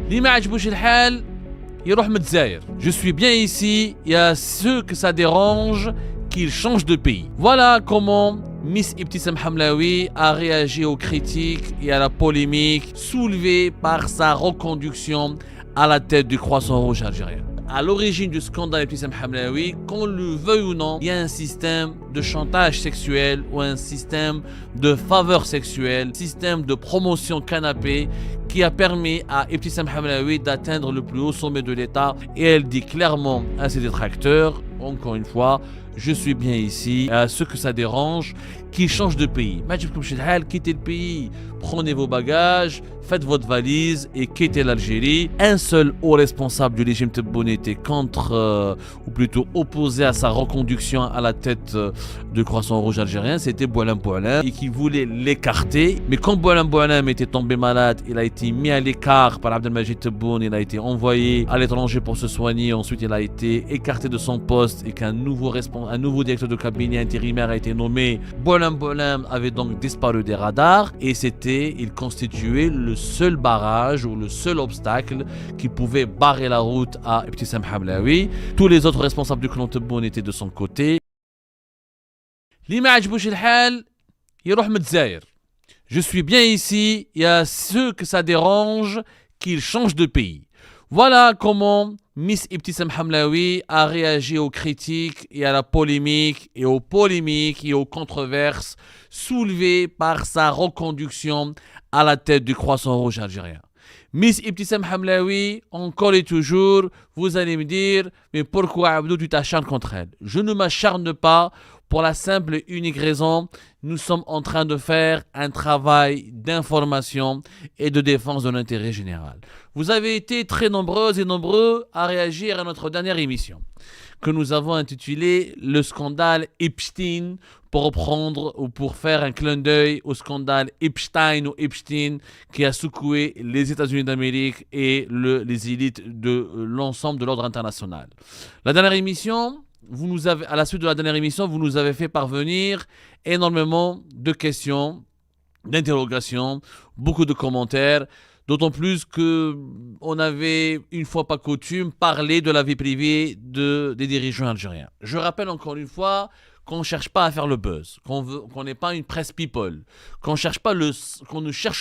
اللي ما عجبوش الحال يروح متزاير. Je suis bien ici, il y a ceux que ça dérange qu'ils changent de pays. Voilà comment Miss Ibtissam Hamlaoui a réagi aux critiques et à la polémique soulevée par sa reconduction à la tête du Croissant Rouge algérien. À l'origine du scandale Ibtissam Hamlaoui, qu'on le veuille ou non, il y a un système de chantage sexuel ou un système de faveur sexuelle, système de promotion canapé qui a permis à Ibtissam Hamlaoui d'atteindre le plus haut sommet de l'État. Et elle dit clairement à ses détracteurs, encore une fois, je suis bien ici, à ceux que ça dérange, qui changent de pays. Quittez le pays, prenez vos bagages, faites votre valise et quittez l'Algérie. Un seul haut responsable du régime Tebboune était contre, ou plutôt opposé à sa reconduction à la tête du Croissant Rouge algérien, c'était Boualem Boualem, et qui voulait l'écarter. Mais quand Boualem Boualem était tombé malade, il a été mis à l'écart par Abdelmajid Tebboune, il a été envoyé à l'étranger pour se soigner, ensuite il a été écarté de son poste et qu'un nouveau directeur de cabinet intérimaire a été nommé. Boualem Boualem avait donc disparu des radars et il constituait le seul barrage ou le seul obstacle qui pouvait barrer la route à Ibtissam Hamlaoui. Tous les autres responsables du clan Tebboune étaient de son côté. اللي ما عجبوش الحال يروح متزاير. Je suis bien ici, il y a ceux que ça dérange qu'ils changent de pays. Voilà comment Miss Ibtissam Hamlaoui a réagi aux critiques et à la polémique et aux controverses soulevées par sa reconduction à la tête du Croissant Rouge algérien. Miss Ibtissam Hamlaoui, encore et toujours, vous allez me dire, mais pourquoi Abdou tu t'acharnes contre elle? Je ne m'acharne pas pour la simple et unique raison, nous sommes en train de faire un travail d'information et de défense de l'intérêt général. Vous avez été très nombreuses et nombreux à réagir à notre dernière émission, que nous avons intitulée « Le scandale Epstein » pour reprendre ou pour faire un clin d'œil au scandale Epstein ou Epstein qui a secoué les États-Unis d'Amérique et les élites de l'ensemble de l'ordre international. La dernière émission, à la suite de la dernière émission, vous nous avez fait parvenir énormément de questions, d'interrogations, beaucoup de commentaires, d'autant plus qu'on avait, une fois pas coutume, parlé de la vie privée des dirigeants algériens. Je rappelle encore une fois qu'on ne cherche pas à faire le buzz, qu'on n'est pas une presse people, qu'on ne cherche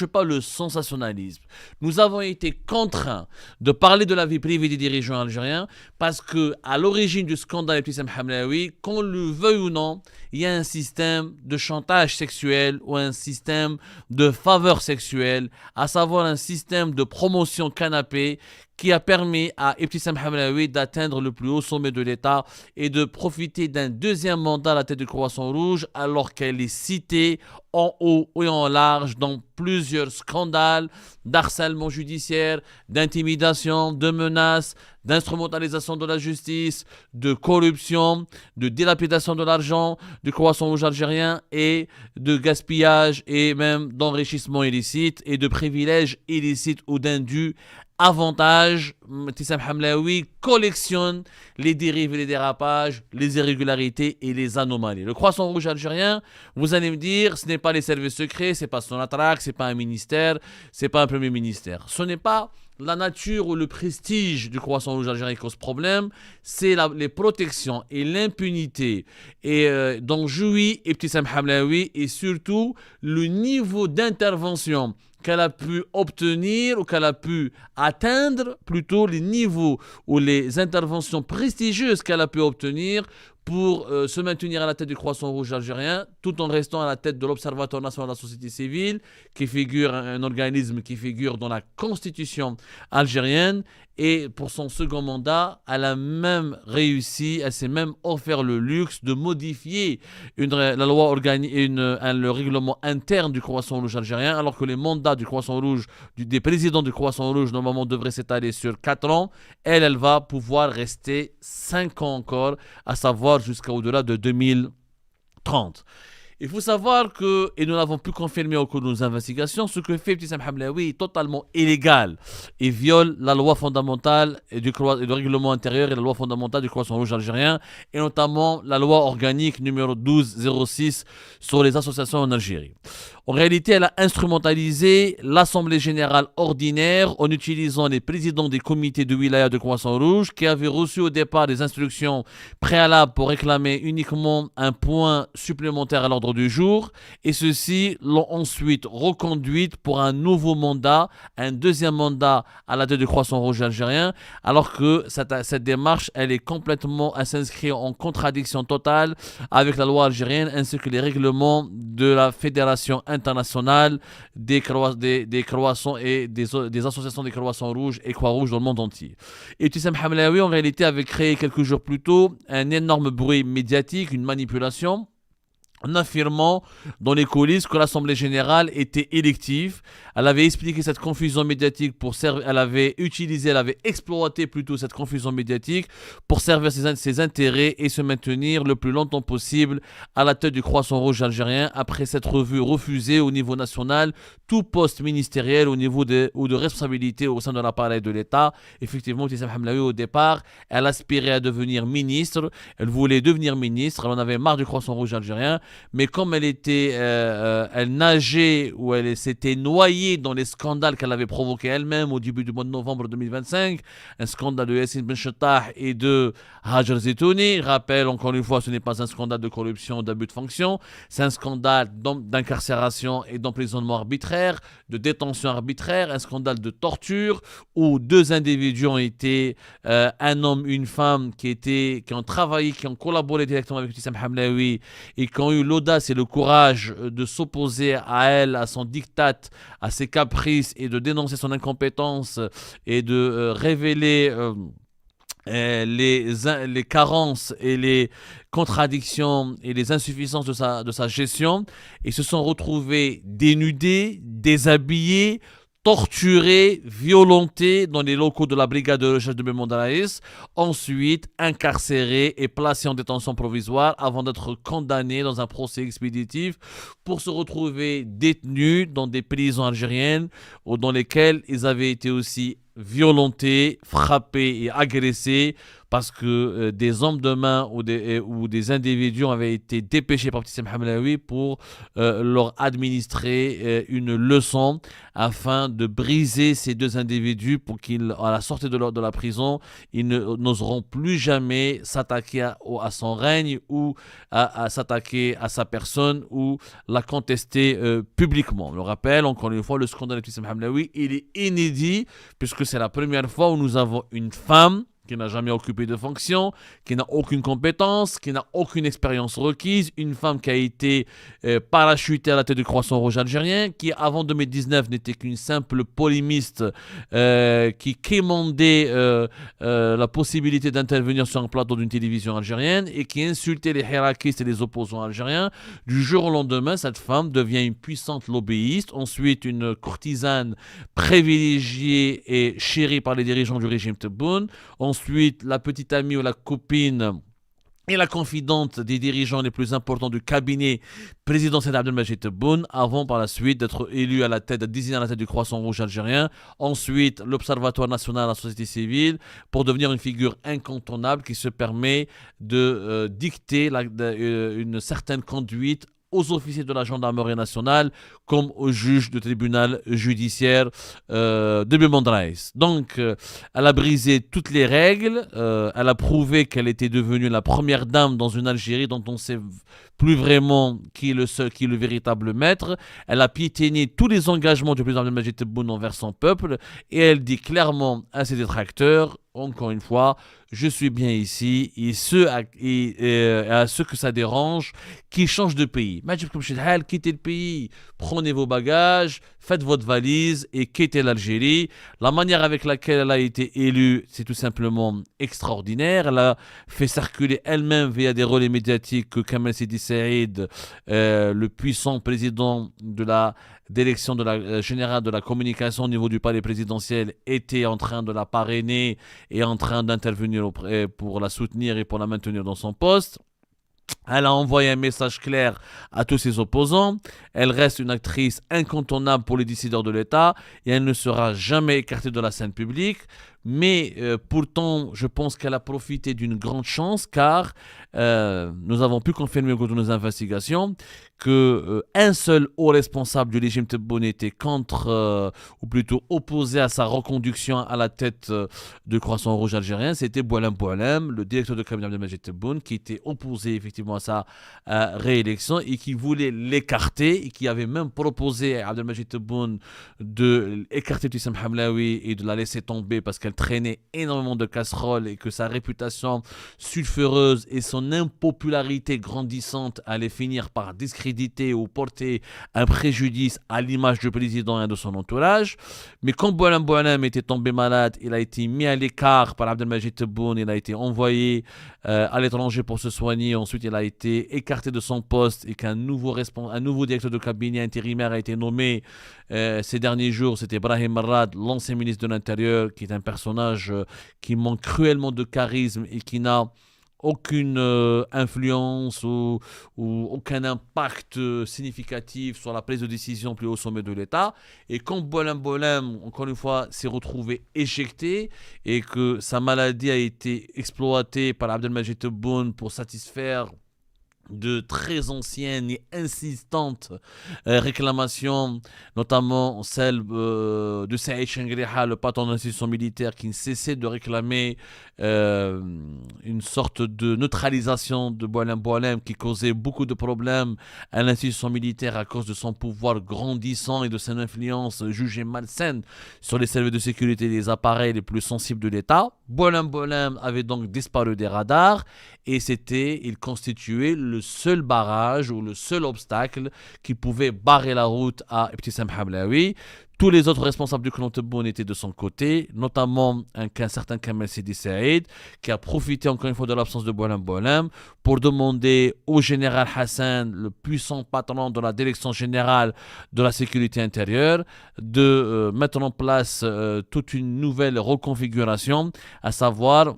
pas le sensationnalisme. Nous avons été contraints de parler de la vie privée des dirigeants algériens parce qu'à l'origine du scandale Ibtissam Hamlaoui, qu'on le veuille ou non, il y a un système de chantage sexuel ou un système de faveur sexuelle, à savoir un système de promotion canapé qui a permis à Ibtissam Hamlaoui d'atteindre le plus haut sommet de l'État et de profiter d'un deuxième mandat à la tête du Croissant Rouge alors qu'elle est citée en haut et en large dans plusieurs scandales d'harcèlement judiciaire, d'intimidation, de menaces, d'instrumentalisation de la justice, de corruption, de dilapidation de l'argent du Croissant Rouge algérien et de gaspillage et même d'enrichissement illicite et de privilèges illicites ou d'indus avantage. Ibtissam Hamlaoui collectionne les dérives et les dérapages, les irrégularités et les anomalies. Le Croissant Rouge algérien, vous allez me dire, ce n'est pas les services secrets, c'est pas son attraque, c'est pas un ministère, c'est pas un premier ministère. Ce n'est pas la nature ou le prestige du Croissant Rouge algérien qui cause problème, c'est les protections et l'impunité dont jouit Ibtissam Hamlaoui et surtout le niveau d'intervention qu'elle a pu obtenir ou qu'elle a pu atteindre, plutôt les niveaux ou les interventions prestigieuses qu'elle a pu obtenir pour se maintenir à la tête du Croissant Rouge algérien, tout en restant à la tête de l'Observatoire national de la société civile, qui figure un organisme qui figure dans la constitution algérienne. Et pour son second mandat, elle a même réussi, elle s'est même offert le luxe de modifier la loi organique et le règlement interne du Croissant Rouge algérien, alors que les mandats du Croissant Rouge, des présidents du Croissant Rouge, normalement devraient s'étaler sur 4 ans. Elle va pouvoir rester 5 ans encore, à savoir jusqu'à au-delà de 2030. Il faut savoir que, et nous l'avons pu confirmer au cours de nos investigations, ce que fait Ibtissam Hamlaoui est totalement illégal et viole la loi fondamentale et le règlement intérieur et la loi fondamentale du Croissant Rouge algérien, et notamment la loi organique numéro 1206 sur les associations en Algérie. En réalité, elle a instrumentalisé l'Assemblée générale ordinaire en utilisant les présidents des comités de wilaya de Croissant Rouge qui avaient reçu au départ des instructions préalables pour réclamer uniquement un point supplémentaire à l'ordre du jour, et ceux-ci l'ont ensuite reconduite pour un nouveau mandat, un deuxième mandat à la tête du Croissant Rouge algérien, alors que cette démarche, elle s'inscrit en contradiction totale avec la loi algérienne ainsi que les règlements de la Fédération internationale des croissants et des associations des croissants rouges et croix-rouges dans le monde entier. Et Ibtissam Hamlaoui, en réalité, avait créé quelques jours plus tôt un énorme bruit médiatique, une manipulation, en affirmant dans les coulisses que l'Assemblée générale était élective. Elle avait expliqué cette confusion médiatique elle avait exploité plutôt cette confusion médiatique pour servir ses intérêts et se maintenir le plus longtemps possible à la tête du Croissant Rouge algérien après s'être vu refuser au niveau national tout poste ministériel ou de responsabilité au sein de l'appareil de l'État. Effectivement, Ibtissam Hamlaoui, au départ, elle aspirait à devenir ministre. Elle voulait devenir ministre. Elle en avait marre du Croissant Rouge algérien. Mais comme elle nageait ou elle s'était noyée dans les scandales qu'elle avait provoqués elle-même au début du mois de novembre 2025, un scandale de Yassine Ben Chettah et de Hajar Zetouni. Rappel, encore une fois, ce n'est pas un scandale de corruption ou d'abus de fonction, c'est un scandale d'incarcération et d'emprisonnement arbitraire, de détention arbitraire, un scandale de torture où deux individus ont été, un homme, une femme, qui ont travaillé, qui ont collaboré directement avec Ibtissam Hamlaoui et qui ont eu l'audace et le courage de s'opposer à elle, à son diktat, à ses caprices et de dénoncer son incompétence et de révéler les carences et les contradictions et les insuffisances de sa gestion, et se sont retrouvés dénudés, déshabillés, torturés, violentés dans les locaux de la brigade de recherche de Memondalaïs, ensuite incarcérés et placés en détention provisoire avant d'être condamnés dans un procès expéditif pour se retrouver détenus dans des prisons algériennes dans lesquelles ils avaient été aussi violentés, frappés et agressés parce que des hommes de main ou des individus avaient été dépêchés par Ibtissam Hamlaoui pour leur administrer une leçon afin de briser ces deux individus pour qu'ils, à la sortie de la prison, ils n'oseront plus jamais s'attaquer à son règne ou à s'attaquer à sa personne ou la contester publiquement. Je le rappelle, encore une fois, le scandale d'Ibtissam Hamlaoui, il est inédit puisque c'est la première fois où nous avons une femme qui n'a jamais occupé de fonction, qui n'a aucune compétence, qui n'a aucune expérience requise, une femme qui a été parachutée à la tête du Croissant Rouge algérien, qui avant 2019 n'était qu'une simple polémiste qui quémandait la possibilité d'intervenir sur un plateau d'une télévision algérienne et qui insultait les hirakistes et les opposants algériens. Du jour au lendemain, cette femme devient une puissante lobbyiste, ensuite une courtisane privilégiée et chérie par les dirigeants du régime Tebboune, ensuite la petite amie ou la copine et la confidente des dirigeants les plus importants du cabinet présidentiel d'Abdelmajid Tebboune, avant par la suite d'être élu désigné à la tête du Croissant Rouge algérien, ensuite l'Observatoire national de la société civile, pour devenir une figure incontournable qui se permet de dicter une certaine conduite aux officiers de la gendarmerie nationale comme aux juges du tribunal judiciaire de Memondalaïs. Donc, elle a brisé toutes les règles, elle a prouvé qu'elle était devenue la première dame dans une Algérie dont on ne sait plus vraiment qui est le véritable maître. Elle a piétiné tous les engagements du président Abdelmajid Tebboune envers son peuple, et elle dit clairement à ses détracteurs, encore une fois, je suis bien ici, et à ceux que ça dérange, qui changent de pays. Quittez le pays, prenez vos bagages, faites votre valise et quittez l'Algérie. La manière avec laquelle elle a été élue, c'est tout simplement extraordinaire. Elle a fait circuler elle-même via des relais médiatiques que Kamel Sidi Saïd, le puissant président d'élection de la générale de la communication au niveau du palais présidentiel, était en train de la parrainer et en train d'intervenir pour la soutenir et pour la maintenir dans son poste. Elle a envoyé un message clair à tous ses opposants. Elle reste une actrice incontournable pour les décideurs de l'État et elle ne sera jamais écartée de la scène publique. Mais pourtant, je pense qu'elle a profité d'une grande chance car nous avons pu confirmer au cours de nos investigations que un seul haut responsable du régime Tebboune était contre, ou plutôt opposé à sa reconduction à la tête du Croissant Rouge algérien. C'était Boualem Boualem, le directeur de cabinet d'Abdelmajid Tebboune, qui était opposé effectivement à sa réélection et qui voulait l'écarter et qui avait même proposé à Abdelmajid Tebboune de écarter Ibtissam Hamlaoui et de la laisser tomber parce qu'elle traînait énormément de casseroles et que sa réputation sulfureuse et son impopularité grandissante allaient finir par discréditer ou porter un préjudice à l'image du président et de son entourage. Mais quand Boualem Boualem était tombé malade, il a été mis à l'écart par Abdelmajid Tebboune, il a été envoyé à l'étranger pour se soigner, ensuite il a été écarté de son poste et qu'un nouveau directeur de cabinet intérimaire a été nommé ces derniers jours. C'était Brahim Marad, l'ancien ministre de l'Intérieur, qui est un personnage qui manque cruellement de charisme et qui n'a aucune influence ou aucun impact significatif sur la prise de décision plus haut sommet de l'État. Et quand Boualem Boualem, encore une fois, s'est retrouvé éjecté et que sa maladie a été exploitée par Abdelmajid Tebboune pour satisfaire de très anciennes et insistantes réclamations, notamment celle de Saïd Chengriha, le patron de l'institution militaire, qui ne cessait de réclamer une sorte de neutralisation de Boualem Boualem qui causait beaucoup de problèmes à l'institution militaire à cause de son pouvoir grandissant et de son influence jugée malsaine sur les services de sécurité et les appareils les plus sensibles de l'État. Boualem Boualem avait donc disparu des radars et il constituait le seul barrage ou le seul obstacle qui pouvait barrer la route à Ibtissam Hamlaoui. Tous les autres responsables du clan Tebboune étaient de son côté, notamment un certain Kamel Sidi Saïd, qui a profité encore une fois de l'absence de Boualem Boualem pour demander au général Hassan, le puissant patron de la direction générale de la sécurité intérieure, de mettre en place toute une nouvelle reconfiguration, à savoir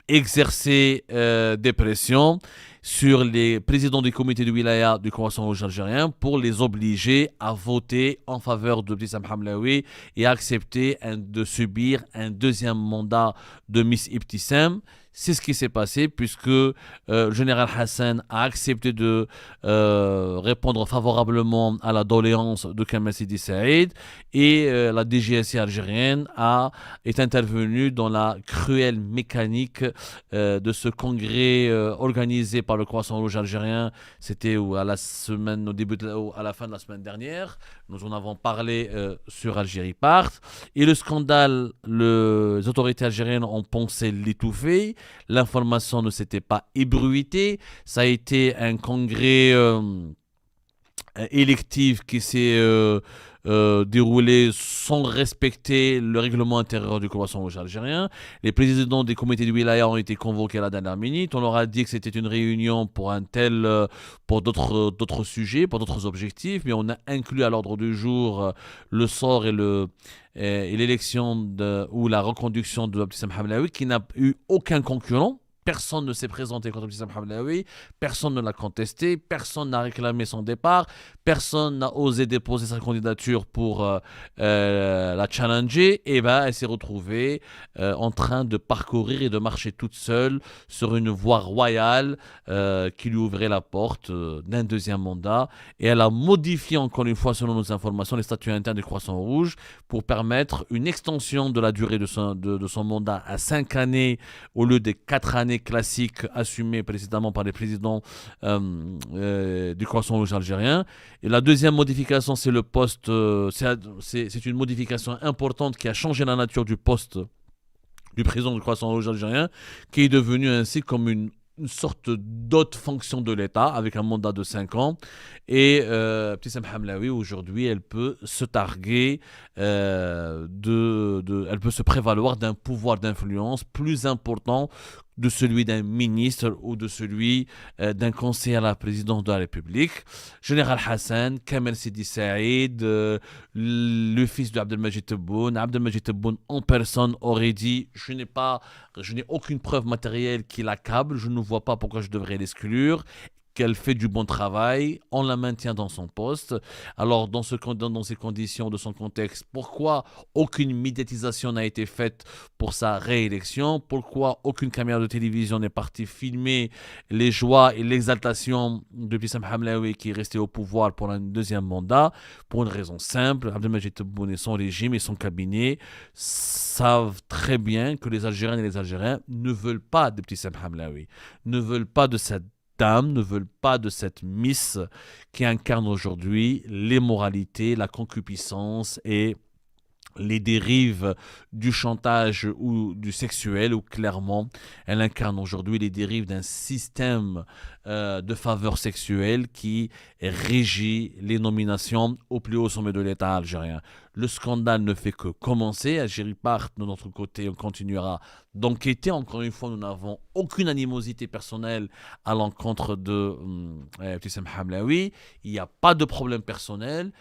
exercer des pressions sur les présidents des comités de wilaya du Croissant Rouge algérien pour les obliger à voter en faveur de Ibtissam Hamlaoui et à accepter de subir un deuxième mandat de Miss Ibtissam. C'est ce qui s'est passé puisque le général Hassan a accepté de répondre favorablement à la doléance de Kamel Sidi Saïd et la DGSI algérienne est intervenue dans la cruelle mécanique de ce congrès organisé par le Croissant Rouge algérien. C'était à la fin de la semaine dernière. Nous en avons parlé sur Algérie Part. Et le scandale, les autorités algériennes ont pensé l'étouffer. L'information ne s'était pas ébruitée. Ça a été un congrès électif qui s'est déroulé sans respecter le règlement intérieur du Croissant Rouge algérien. Les présidents des comités de wilaya ont été convoqués à la dernière minute. On leur a dit que c'était une réunion pour pour d'autres sujets, pour d'autres objectifs, mais on a inclus à l'ordre du jour le sort et l'élection ou la reconduction de Ibtissam Hamlaoui, qui n'a eu aucun concurrent. Personne ne s'est présenté contre Ibtissam Hamlaoui, personne ne l'a contesté, personne n'a réclamé son départ, personne n'a osé déposer sa candidature pour la challenger. Et elle s'est retrouvée en train de parcourir et de marcher toute seule sur une voie royale qui lui ouvrait la porte d'un deuxième mandat. Et elle a modifié encore une fois, selon nos informations, les statuts internes du Croissant Rouge pour permettre une extension de la durée de son mandat à 5 années au lieu des 4 années classiques assumées précédemment par les présidents du Croissant Rouge algérien. Et la deuxième modification, c'est le poste. C'est une modification importante qui a changé la nature du poste du président du Croissant Rouge algérien, qui est devenu ainsi comme une sorte d'autre fonction de l'État avec un mandat de 5 ans. Et Ibtissam Hamlaoui, aujourd'hui, elle peut se targuer, elle peut se prévaloir d'un pouvoir d'influence plus important de celui d'un ministre ou de celui d'un conseiller à la présidence de la République. Général Hassan, Kamel Sidi Saïd, le fils de Abdelmajid Tebboune. Abdelmajid Tebboune en personne aurait dit je n'ai aucune preuve matérielle qui l'accable, je ne vois pas pourquoi je devrais l'exclure, qu'elle fait du bon travail, on la maintient dans son poste. Alors, dans ces conditions, de son contexte, pourquoi aucune médiatisation n'a été faite pour sa réélection? Pourquoi aucune caméra de télévision n'est partie filmer les joies et l'exaltation de Wissam Hamlaoui qui est resté au pouvoir pour un deuxième mandat? Pour une raison simple, Abdelmajid Tebboune et son régime et son cabinet savent très bien que les Algériennes et les Algériens ne veulent pas de Wissam Hamlaoui, ne veulent pas de cette dame, ne veulent pas de cette Miss qui incarne aujourd'hui l'immoralité, la concupiscence et les dérives du chantage ou du sexuel, où clairement elle incarne aujourd'hui les dérives d'un système de faveur sexuelle qui régit les nominations au plus haut sommet de l'État algérien. Le scandale ne fait que commencer. Algérie part de notre côté, on continuera d'enquêter. Encore une fois, nous n'avons aucune animosité personnelle à l'encontre de Wissam Hamlaoui. Il n'y a pas de problème personnel.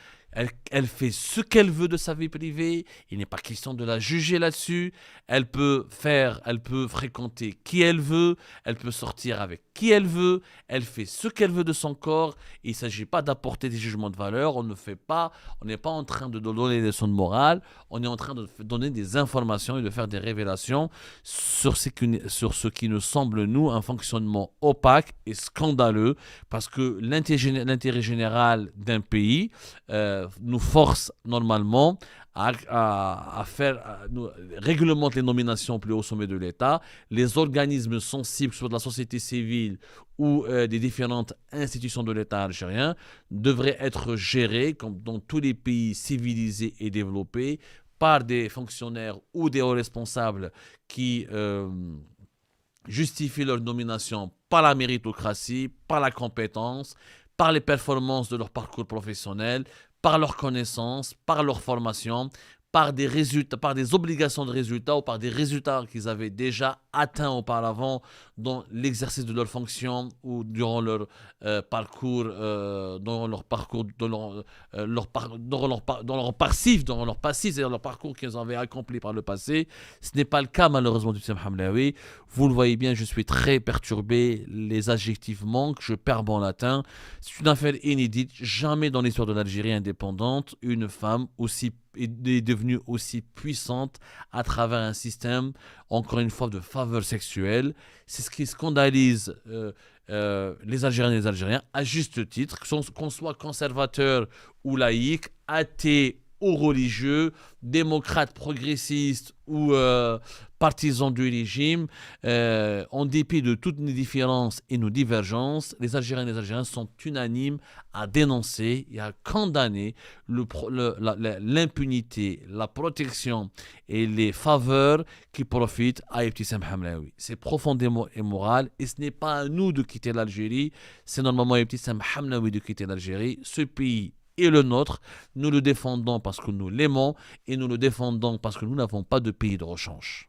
Elle fait ce qu'elle veut de sa vie privée. Il n'est pas question de la juger là-dessus. Elle peut fréquenter qui elle veut. Elle peut sortir avec qui elle veut. Elle fait ce qu'elle veut de son corps. Il ne s'agit pas d'apporter des jugements de valeur. On n'est pas en train de donner des leçons de morale. On est en train de donner des informations et de faire des révélations sur ce qui nous semble, nous, un fonctionnement opaque et scandaleux. Parce que l'intérêt général d'un pays nous force normalement à réglementer les nominations plus haut sommet de l'État. Les organismes sensibles, soit de la société civile ou des différentes institutions de l'État algérien, devraient être gérés, comme dans tous les pays civilisés et développés, par des fonctionnaires ou des hauts responsables qui justifient leur nomination par la méritocratie, par la compétence, par les performances de leur parcours professionnel, par leur connaissance, par leur formation, par des résultats, par des obligations de résultats ou par des résultats qu'ils avaient déjà atteints auparavant dans l'exercice de leur fonction ou durant leur parcours, dans leur passif, c'est-à-dire leur parcours qu'ils avaient accompli par le passé. Ce n'est pas le cas malheureusement de Wissam Hamlaoui. Vous le voyez bien, je suis très perturbé. Les adjectifs manquent, je perds mon latin. C'est une affaire inédite. Jamais dans l'histoire de l'Algérie indépendante, une femme est devenue aussi puissante à travers un système, encore une fois, de faveur sexuelle. C'est ce qui scandalise les Algériennes et les Algériens, à juste titre, qu'on soit conservateur ou laïque, athée ou religieux, démocrate, progressiste ou partisans du régime, en dépit de toutes nos différences et nos divergences, les Algériennes et les Algériens sont unanimes à dénoncer et à condamner l'impunité, la protection et les faveurs qui profitent à Ibtissam Hamlaoui. C'est profondément immoral et ce n'est pas à nous de quitter l'Algérie, c'est normalement Ibtissam Hamlaoui de quitter l'Algérie. Ce pays est le nôtre, nous le défendons parce que nous l'aimons et nous le défendons parce que nous n'avons pas de pays de rechange.